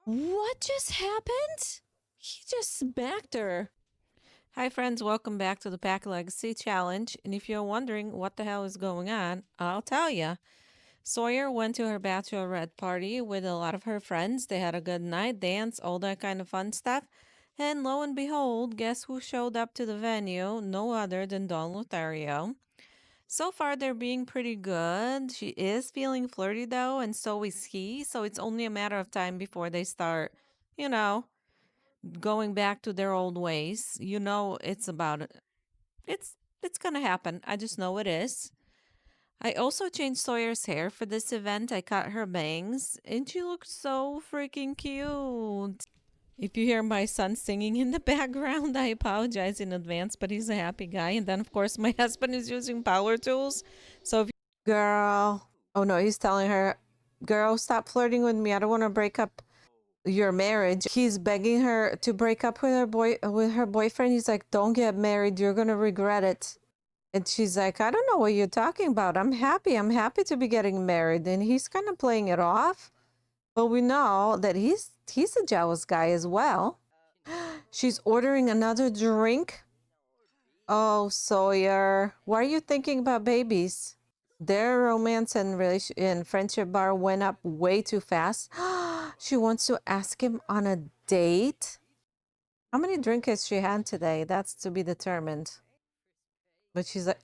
What just happened? He just smacked her. Hi, friends. Welcome back to the Pack Legacy Challenge. And if you're wondering what the hell is going on, I'll tell you. Sawyer went to her bachelorette party with a lot of her friends. They had a good night, dance, all that kind of fun stuff. And lo and behold, guess who showed up to the venue? No other than Don Lothario. So far, they're being pretty good. She is feeling flirty though, and so is he. So it's only a matter of time before they start, you know, going back to their old ways. It's about it. It's gonna happen. I just know it is. I also changed Sawyer's hair for this event. I cut her bangs, and she looks so freaking cute. If you hear my son singing in the background, I apologize in advance, but he's a happy guy. And then, of course, my husband is using power tools. So, if girl, oh no, he's telling her, girl, stop flirting with me. I don't want to break up your marriage. He's begging her to break up with her boyfriend. He's like, don't get married. You're gonna regret it. And she's like, I don't know what you're talking about. I'm happy. I'm happy to be getting married. And he's kind of playing it off. But we know that he's a jealous guy as well. She's ordering another drink. Oh, Sawyer, why are you thinking about babies? Their romance and relation and friendship bar went up way too fast. She wants to ask him on a date. How many drinks has she had today? That's to be determined. But she's like,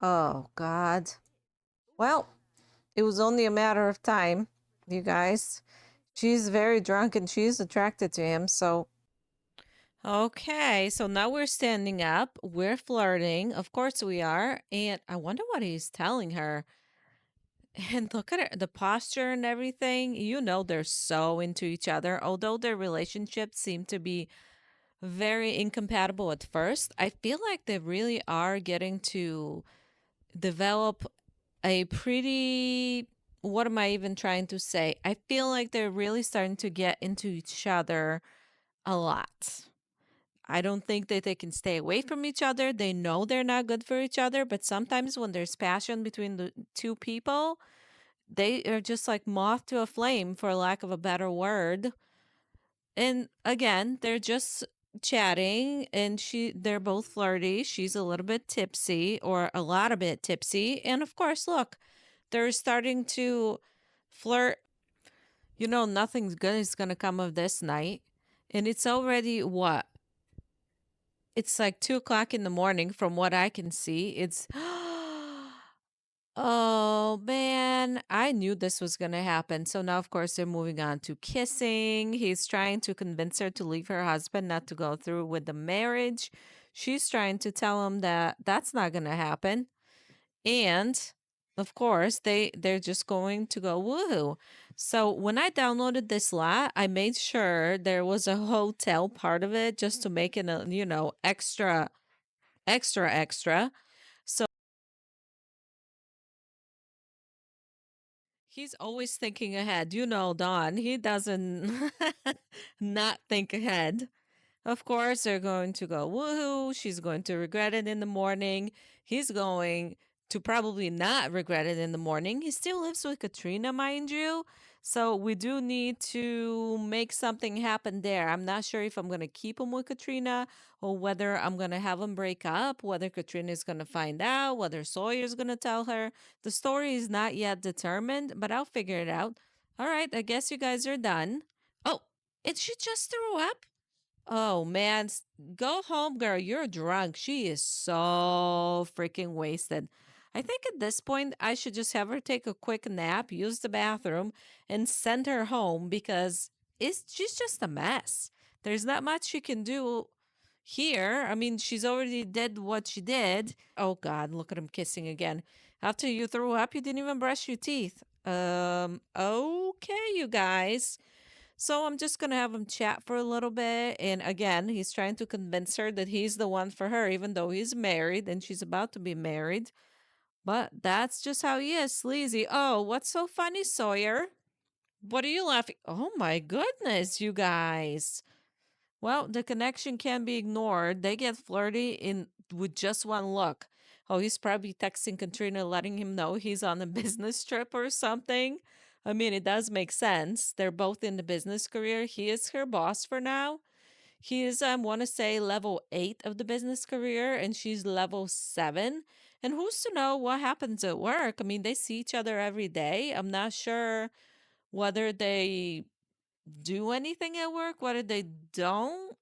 oh God. Well, it was only a matter of time, you guys. She's very drunk and she's attracted to him, so okay, so now we're standing up. We're flirting. Of course we are. And I wonder what he's telling her. And look at her, the posture and everything. They're so into each other. Although their relationship seemed to be very incompatible at first, I feel like they really are getting to develop a pretty. What am I even trying to say? I feel like they're really starting to get into each other a lot. I don't think that they can stay away from each other. They know they're not good for each other, but sometimes when there's passion between the two people, they are just like moth to a flame, for lack of a better word. And again, they're just chatting and they're both flirty. She's a little bit tipsy or a lot of bit tipsy. And of course, look, they're starting to flirt. Nothing's good is going to come of this night. And it's already what? It's like 2 o'clock in the morning from what I can see. It's, oh man, I knew this was going to happen. So now, of course, they're moving on to kissing. He's trying to convince her to leave her husband, not to go through with the marriage. She's trying to tell him that that's not going to happen. And of course, they're just going to go woohoo. So when I downloaded this lot, I made sure there was a hotel part of it just to make it extra extra. So he's always thinking ahead. Don, he doesn't not think ahead. Of course, they're going to go woohoo. She's going to regret it in the morning. He's going to probably not regret it in the morning. He still lives with Katrina, mind you. So we do need to make something happen there. I'm not sure if I'm going to keep him with Katrina or whether I'm going to have him break up, whether Katrina is going to find out, whether Sawyer's going to tell her. The story is not yet determined, but I'll figure it out. All right, I guess you guys are done. Oh, and she just threw up? Oh man, go home, girl. You're drunk. She is so freaking wasted. I think at this point, I should just have her take a quick nap, use the bathroom, and send her home because she's just a mess. There's not much she can do here. I mean, she's already did what she did. Oh God, look at him kissing again. After you threw up, you didn't even brush your teeth. Okay, you guys. So I'm just going to have him chat for a little bit. And again, he's trying to convince her that he's the one for her, even though he's married and she's about to be married. But that's just how he is, sleazy. Oh, what's so funny, Sawyer? What are you laughing? Oh my goodness, you guys. Well, the connection can't be ignored. They get flirty in with just one look. Oh, he's probably texting Katrina, letting him know he's on a business trip or something. I mean, it does make sense. They're both in the business career. He is her boss for now. He is, want to say, level 8 of the business career, and she's level 7. And who's to know what happens at work? I mean, they see each other every day. I'm not sure whether they do anything at work, whether they don't.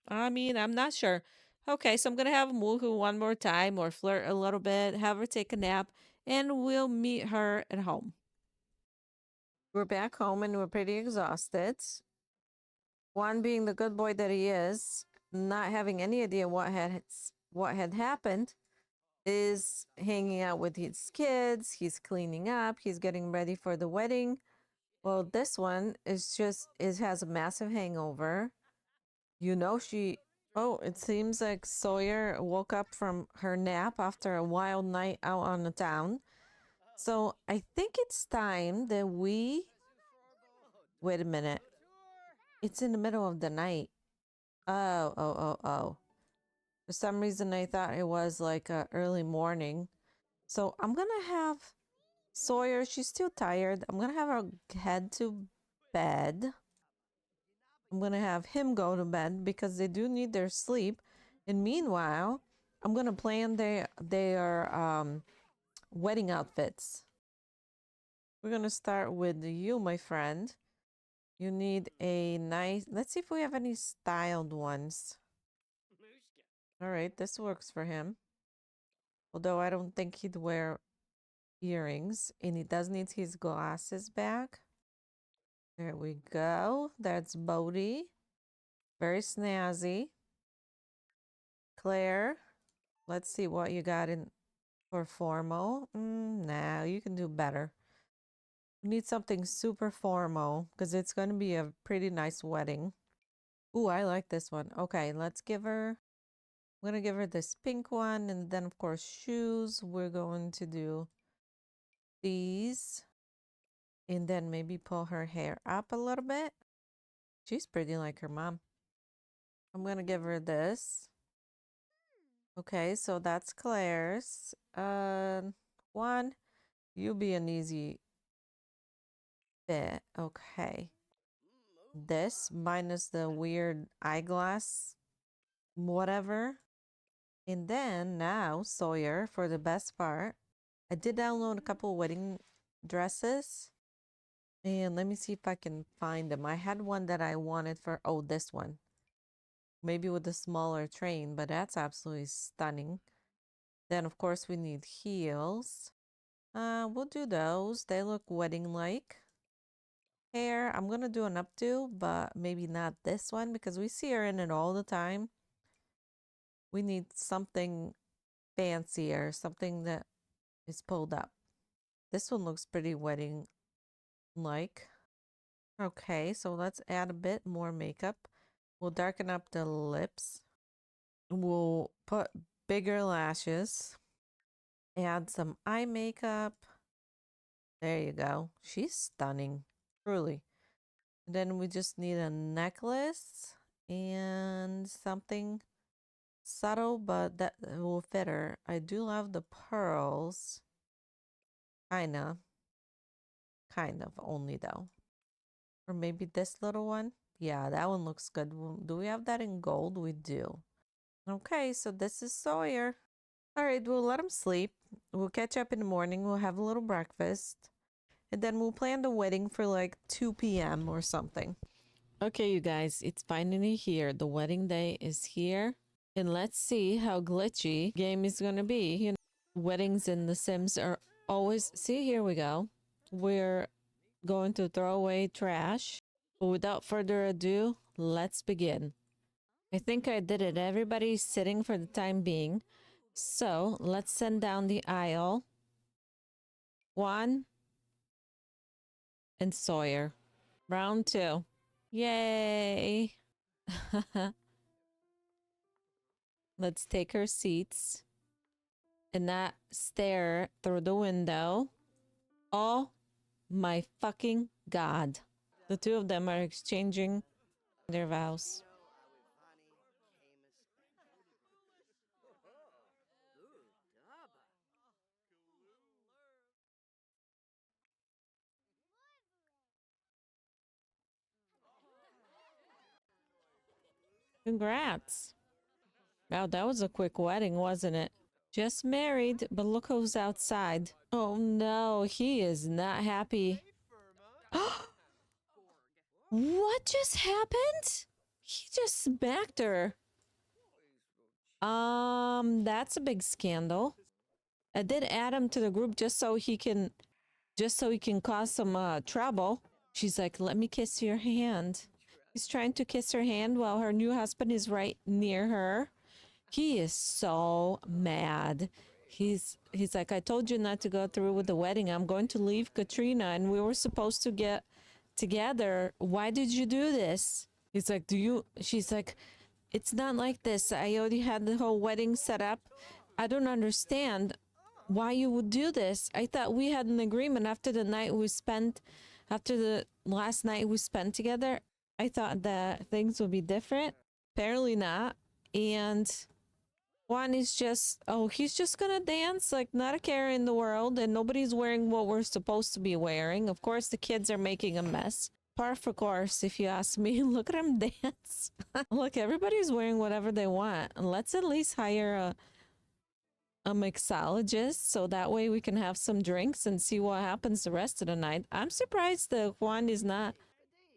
I mean, I'm not sure. Okay, so I'm going to have him woohoo one more time or flirt a little bit, have her take a nap, and we'll meet her at home. We're back home and we're pretty exhausted. Juan, being the good boy that he is, not having any idea what had happened, is hanging out with his kids. He's cleaning up. He's getting ready for the wedding. Well, this one has a massive hangover. You know she. Oh, it seems like Sawyer woke up from her nap after a wild night out on the town. So I think it's time that we. Wait a minute. It's in the middle of the night. Oh. For some reason, I thought it was like early morning. So I'm going to have Sawyer, she's still tired. I'm going to have her head to bed. I'm going to have him go to bed because they do need their sleep. And meanwhile, I'm going to plan their wedding outfits. We're going to start with you, my friend. You need a nice, let's see if we have any styled ones. All right, this works for him. Although I don't think he'd wear earrings, and he does need his glasses back. There we go. That's Bodhi. Very snazzy. Claire, let's see what you got in for formal. Nah, you can do better. We need something super formal because it's going to be a pretty nice wedding. Ooh, I like this one. Okay, let's give her. I'm going to give her this pink one, and then, of course, shoes. We're going to do these, and then maybe pull her hair up a little bit. She's pretty like her mom. I'm going to give her this. Okay, so that's Claire's. One, you be an easy fit. Okay. This minus the weird eyeglass, whatever. And then now, Sawyer, for the best part, I did download a couple wedding dresses. And let me see if I can find them. I had one that I wanted for, oh, this one. Maybe with a smaller train, but that's absolutely stunning. Then, of course, we need heels. We'll do those. They look wedding-like. Hair, I'm going to do an updo, but maybe not this one because we see her in it all the time. We need something fancier, something that is pulled up. This one looks pretty wedding-like. Okay, so let's add a bit more makeup. We'll darken up the lips. We'll put bigger lashes. Add some eye makeup. There you go. She's stunning, truly. And then we just need a necklace and something subtle, but that will fit her. I do love the pearls. Kinda. Kind of only though. Or maybe this little one. Yeah, that one looks good. Do we have that in gold? We do. Okay, so this is Sawyer. All right, we'll let him sleep. We'll catch up in the morning. We'll have a little breakfast. And then we'll plan the wedding for like 2 p.m. or something. Okay, you guys, it's finally here. The wedding day is here. And let's see how glitchy game is going to be. You know, weddings in The Sims are always... See, here we go. We're going to throw away trash. But without further ado, let's begin. I think I did it. Everybody's sitting for the time being. So let's send down the aisle. Juan and Sawyer. Round 2. Yay! Let's take our seats and not stare through the window. Oh my fucking God. The two of them are exchanging their vows. Congrats. Wow, that was a quick wedding, wasn't it? Just married, but look who's outside. Oh no, he is not happy. What just happened? He just smacked her. That's a big scandal. I did add him to the group just so he can cause some trouble. She's like, "Let me kiss your hand." He's trying to kiss her hand while her new husband is right near her. He is so mad. He's like, "I told you not to go through with the wedding. I'm going to leave Katrina and we were supposed to get together. Why did you do this?" He's like, she's like, "It's not like this. I already had the whole wedding set up. I don't understand why you would do this. I thought we had an agreement after the last night we spent together. I thought that things would be different. Apparently not." And Juan is just, oh, he's just gonna dance like not a care in the world, and nobody's wearing what we're supposed to be wearing. Of course, the kids are making a mess. Par for course, if you ask me. Look at him dance. Look, everybody's wearing whatever they want. Let's at least hire a mixologist so that way we can have some drinks and see what happens the rest of the night. I'm surprised that Juan is not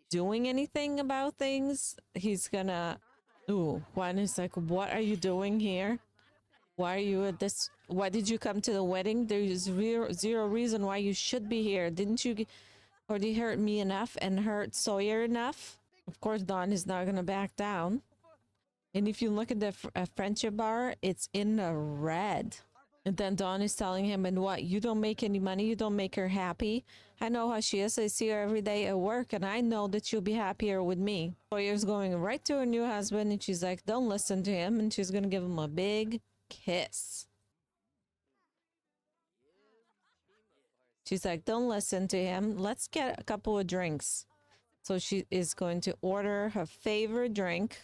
doing anything about things. He's gonna. Ooh, Juan is like, "What are you doing here? Why are you at this? Why did you come to the wedding? There's zero reason why you should be here. Didn't you already hurt me enough and hurt Sawyer enough?" Of course, Dawn is not gonna back down. And if you look at the friendship bar, it's in the red. And then Dawn is telling him, "And what? You don't make any money. You don't make her happy. I know how she is. I see her every day at work, and I know that she'll be happier with me." Sawyer's going right to her new husband, and she's like, "Don't listen to him." And she's going to give him a big kiss. She's like, "Don't listen to him. Let's get a couple of drinks." So she is going to order her favorite drink.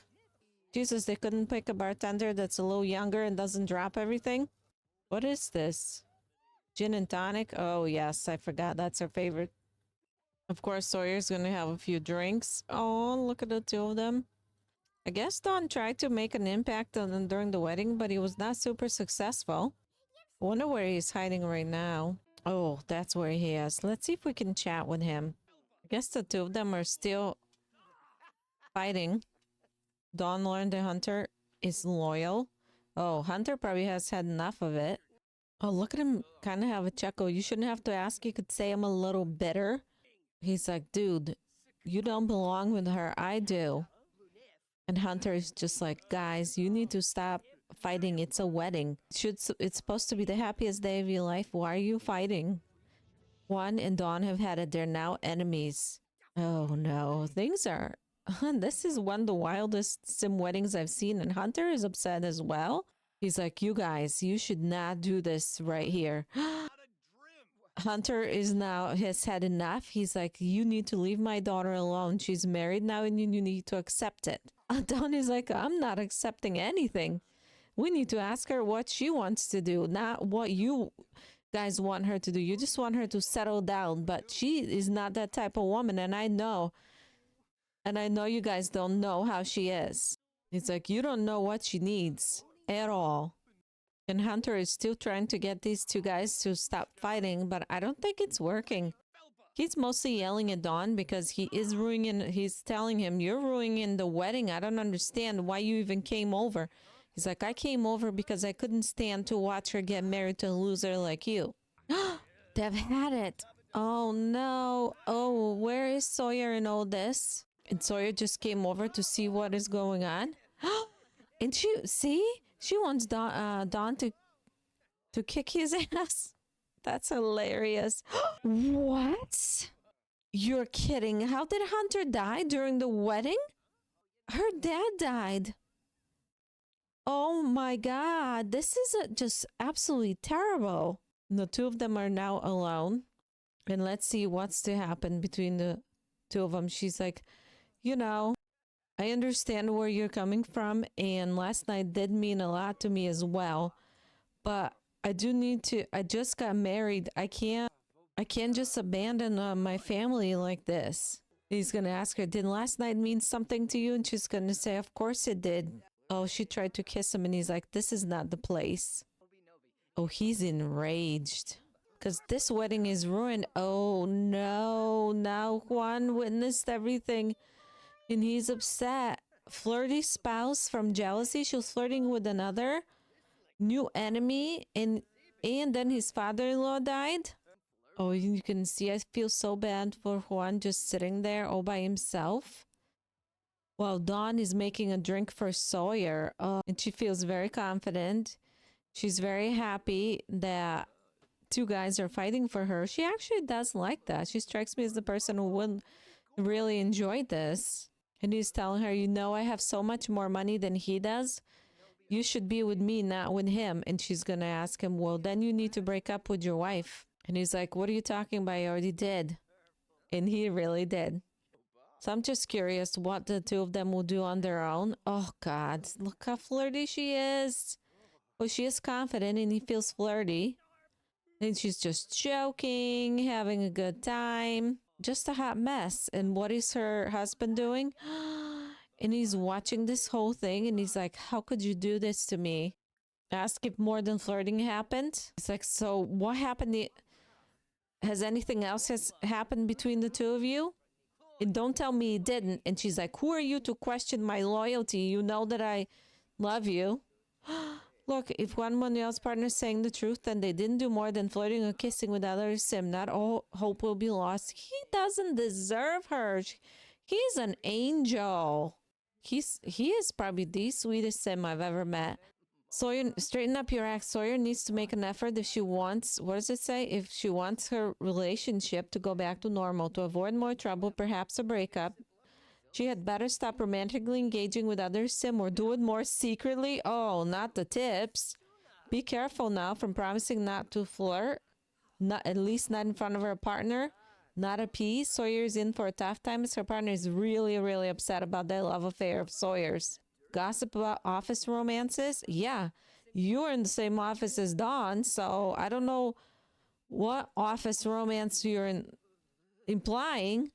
Jesus, they couldn't pick a bartender that's a little younger and doesn't drop everything. What is this? Gin and tonic? Oh, yes, I forgot. That's her favorite. Of course, Sawyer's going to have a few drinks. Oh, look at the two of them. I guess Don tried to make an impact on them during the wedding, but he was not super successful. I wonder where he's hiding right now. Oh, that's where he is. Let's see if we can chat with him. I guess the two of them are still fighting. Dawn learned that Hunter is loyal. Oh, Hunter probably has had enough of it. Oh, look at him kind of have a chuckle. You shouldn't have to ask. You could say I'm a little bitter. He's like, "Dude, you don't belong with her. I do." And Hunter is just like, "Guys, you need to stop fighting. It's a wedding. It's supposed to be the happiest day of your life. Why are you fighting?" Juan and Dawn have had it. They're now enemies. Oh no, things are. This is one of the wildest sim weddings I've seen, and Hunter is upset as well. He's like, "You guys, you should not do this right here." Hunter has had enough. He's like, "You need to leave my daughter alone. She's married now and you need to accept it." Don is like, "I'm not accepting anything. We need to ask her what she wants to do, not what you guys want her to do. You just want her to settle down, but she is not that type of woman, and I know. And I know you guys don't know how she is." He's like, "You don't know what she needs at all." And Hunter is still trying to get these two guys to stop fighting, but I don't think it's working. He's mostly yelling at Dawn because he's telling him, "You're ruining the wedding. I don't understand why you even came over." He's like, "I came over because I couldn't stand to watch her get married to a loser like you." They've had it. Oh no. Oh, where is Sawyer in all this? And Sawyer just came over to see what is going on. And she wants Don to kick his ass. That's hilarious. What? You're kidding. How did Hunter die during the wedding? Her dad died. Oh my God. This is just absolutely terrible. The two of them are now alone. And let's see what's to happen between the two of them. She's like, "I understand where you're coming from. And last night did mean a lot to me as well. But I just got married. I can't just abandon my family like this." He's going to ask her, did last night mean something to you? And she's going to say, of course it did. Oh, she tried to kiss him and he's like, this is not the place. Oh, he's enraged because this wedding is ruined. Oh, no. Now Juan witnessed everything and he's upset. Flirty spouse from jealousy. She was flirting with another new enemy and then his father-in-law died. Oh, you can see I feel so bad for Juan just sitting there all by himself. Well, Dawn is making a drink for Sawyer, and she feels very confident. She's very happy that two guys are fighting for her. She actually does like that. She strikes me as the person who would really enjoy this. And he's telling her, you know, I have so much more money than he does. You should be with me, not with him. And she's going to ask him, well, then you need to break up with your wife. And he's like, what are you talking about? I already did. And he really did. So I'm just curious what the two of them will do on their own. Oh, God. Look how flirty she is. Well, she is confident and he feels flirty. And she's just joking, having a good time. Just a hot mess. And what is her husband doing? And he's watching this whole thing and he's like, how could you do this to me? Ask if more than flirting happened. It's like, so what happened? Has anything else has happened between the two of you? And don't tell me it didn't. And she's like, who are you to question my loyalty? You know that I love you. Look, if Juan Manuel's partner is saying the truth, then they didn't do more than flirting or kissing with others. Sim, not all hope will be lost. He doesn't deserve her. He's an angel. He is probably the sweetest Sim I've ever met. Sawyer, straighten up your act. Sawyer needs to make an effort if she wants, what does it say? If she wants her relationship to go back to normal, to avoid more trouble, perhaps a breakup. She had better stop romantically engaging with others, Sim, or do it more secretly. Oh, not the tips. Be careful now from promising not to flirt. Not, at least not in front of her partner. Not a piece. Sawyer's in for a tough time as her partner is really, really upset about that love affair of Sawyer's. Gossip about office romances? Yeah, you're in the same office as Dawn, so I don't know what office romance you're implying.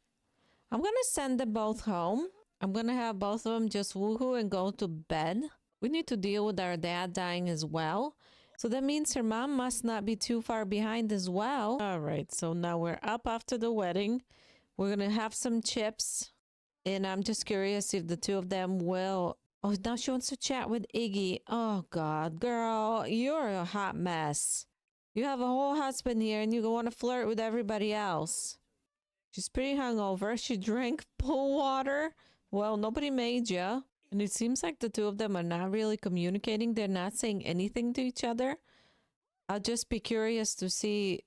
I'm going to send them both home. I'm going to have both of them just woohoo and go to bed. We need to deal with our dad dying as well. So that means her mom must not be too far behind as well. All right, so now we're up after the wedding. We're going to have some chips. And I'm just curious if the two of them will. Oh, now she wants to chat with Iggy. Oh, God, girl, you're a hot mess. You have a whole husband here and you want to flirt with everybody else. She's pretty hungover. She drank pool water. Well, nobody made you. And it seems like the two of them are not really communicating. They're not saying anything to each other. I'll just be curious to see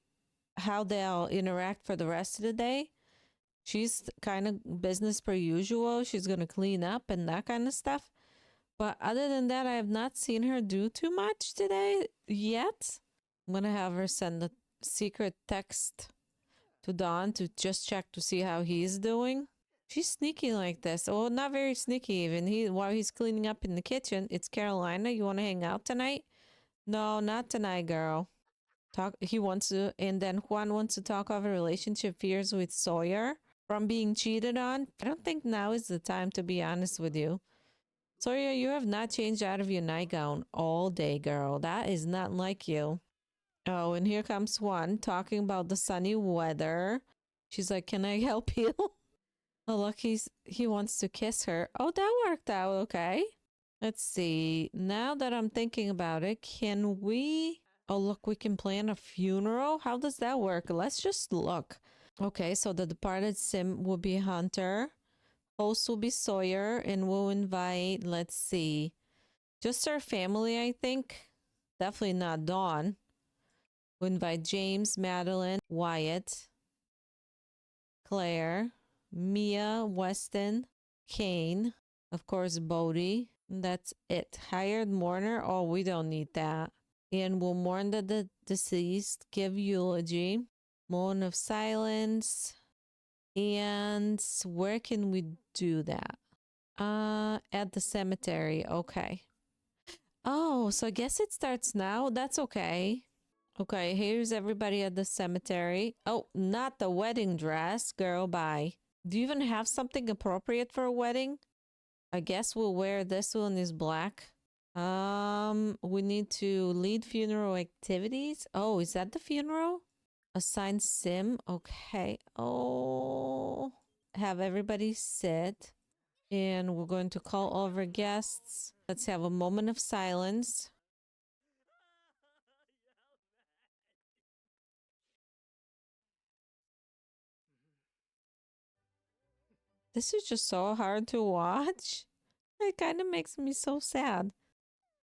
how they'll interact for the rest of the day. She's kind of business per usual. She's going to clean up and that kind of stuff. But other than that, I have not seen her do too much today yet. I'm going to have her send a secret text to Don to just check to see how he's doing. She's sneaky like this. Oh, not very sneaky even. While he's cleaning up in the kitchen, it's Carolina. You want to hang out tonight? No, not tonight, girl. He wants to, and then Juan wants to talk over relationship fears with Sawyer from being cheated on. I don't think now is the time, to be honest with you. Sawyer, you have not changed out of your nightgown all day, girl. That is not like you. Oh, and here comes Juan talking about the sunny weather. She's like, can I help you? Oh, look, he wants to kiss her. Oh, that worked out okay. Let's see. Now that I'm thinking about it, can we... Oh, look, we can plan a funeral? How does that work? Let's just look. Okay, so the departed Sim will be Hunter. Host will be Sawyer, and we'll invite, let's see, just her family, I think. Definitely not Dawn. We'll invite James, Madeline, Wyatt, Claire, Mia, Weston, Kane, of course, Bodie. That's it. Hired mourner. Oh, we don't need that. And we'll mourn the deceased, give eulogy, moment of silence. And where can we do that? At the cemetery. Okay. Oh, so I guess it starts now. That's okay. Okay, here's everybody at the cemetery. Oh, not the wedding dress. Girl, bye. Do you even have something appropriate for a wedding? I guess we'll wear this one is black. We need to lead funeral activities. Oh, is that the funeral? Assign sim. Okay. Oh, have everybody sit. And we're going to call all of our guests. Let's have a moment of silence. This is just so hard to watch. It kind of makes me so sad.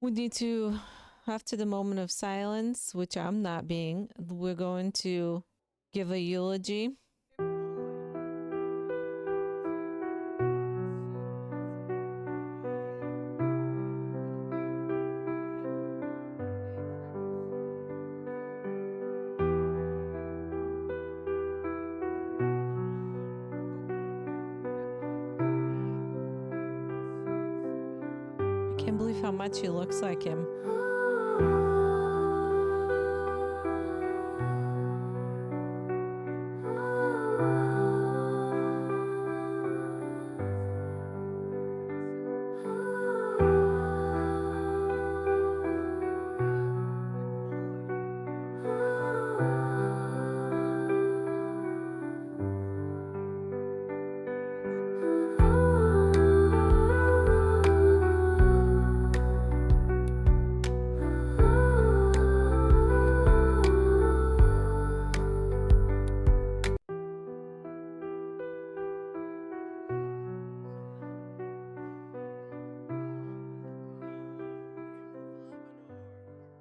We need to, after the moment of silence, which I'm not being, we're going to give a eulogy. I can't believe how much he looks like him.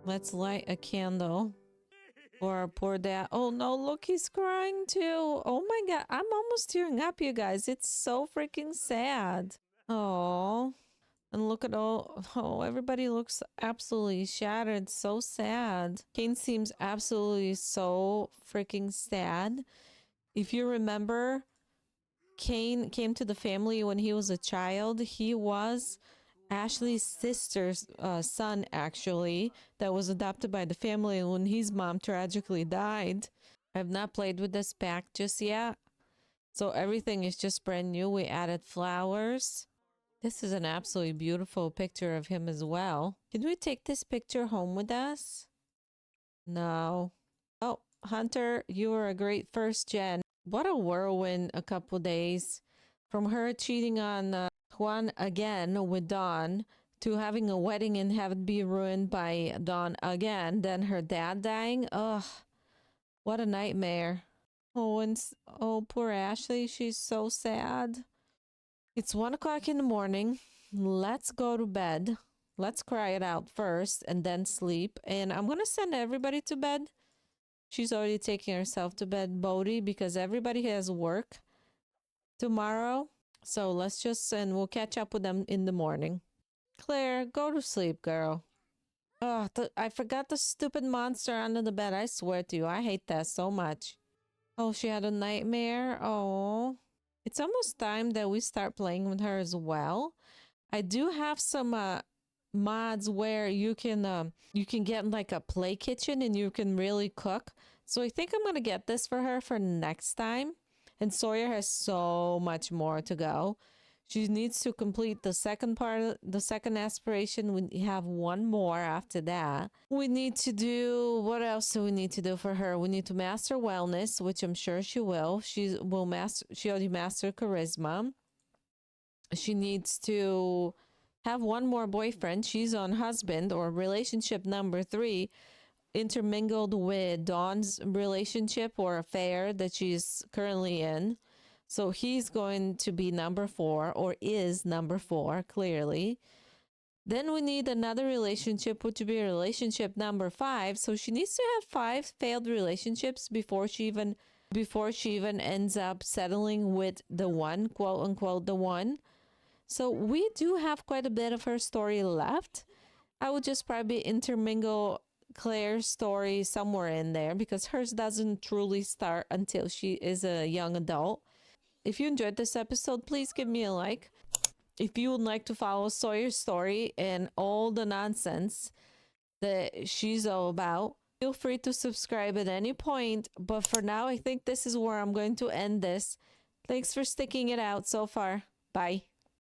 Let's light a candle for poor dad. Oh no, look, he's crying too. Oh my God, I'm almost tearing up, you guys. It's so freaking sad. Oh, and look at all. Oh, everybody looks absolutely shattered. So sad. Kane seems absolutely so freaking sad. If you remember, Kane came to the family when he was a child. He was Ashley's sister's son, actually, that was adopted by the family when his mom tragically died. I've not played with this pack just yet, so everything is just brand new. We added flowers. This is an absolutely beautiful picture of him as well. Can we take this picture home with us? No. Oh, Hunter, you were a great first gen. What a whirlwind a couple days. From her cheating on Juan again with Dawn to having a wedding and have it be ruined by Dawn again, then her dad dying. Ugh, what a nightmare. Oh, oh, poor Ashley. She's so sad. It's 1 o'clock in the morning. Let's go to bed. Let's cry it out first and then sleep. And I'm going to send everybody to bed. She's already taking herself to bed, Bodhi, because everybody has work tomorrow. So let's just, and we'll catch up with them in the morning. Claire, go to sleep, girl. Oh, I forgot the stupid monster under the bed. I swear to you, I hate that so much. Oh, she had a nightmare. Oh, it's almost time that we start playing with her as well. I do have some mods where you can get like a play kitchen and you can really cook. So I think I'm gonna get this for her for next time. And Sawyer has so much more to go. She needs to complete the second part, the second aspiration. We have one more after that. We need to do, what else do we need to do for her? We need to master wellness, which I'm sure she will. She already mastered charisma. She needs to have one more boyfriend. She's on husband or relationship number 3, intermingled with Dawn's relationship or affair that she's currently in. So he's going to be number 4, or is number 4, clearly. Then we need another relationship, which would be relationship number 5. So she needs to have 5 failed relationships before she even ends up settling with the one, quote unquote, the one. So we do have quite a bit of her story left. I would just probably intermingle Claire's story somewhere in there because hers doesn't truly start until she is a young adult. If you enjoyed this episode, please give me a like. If you would like to follow Sawyer's story and all the nonsense that she's all about, feel free to subscribe at any point. But for now, I think this is where I'm going to end this. Thanks for sticking it out so far. Bye.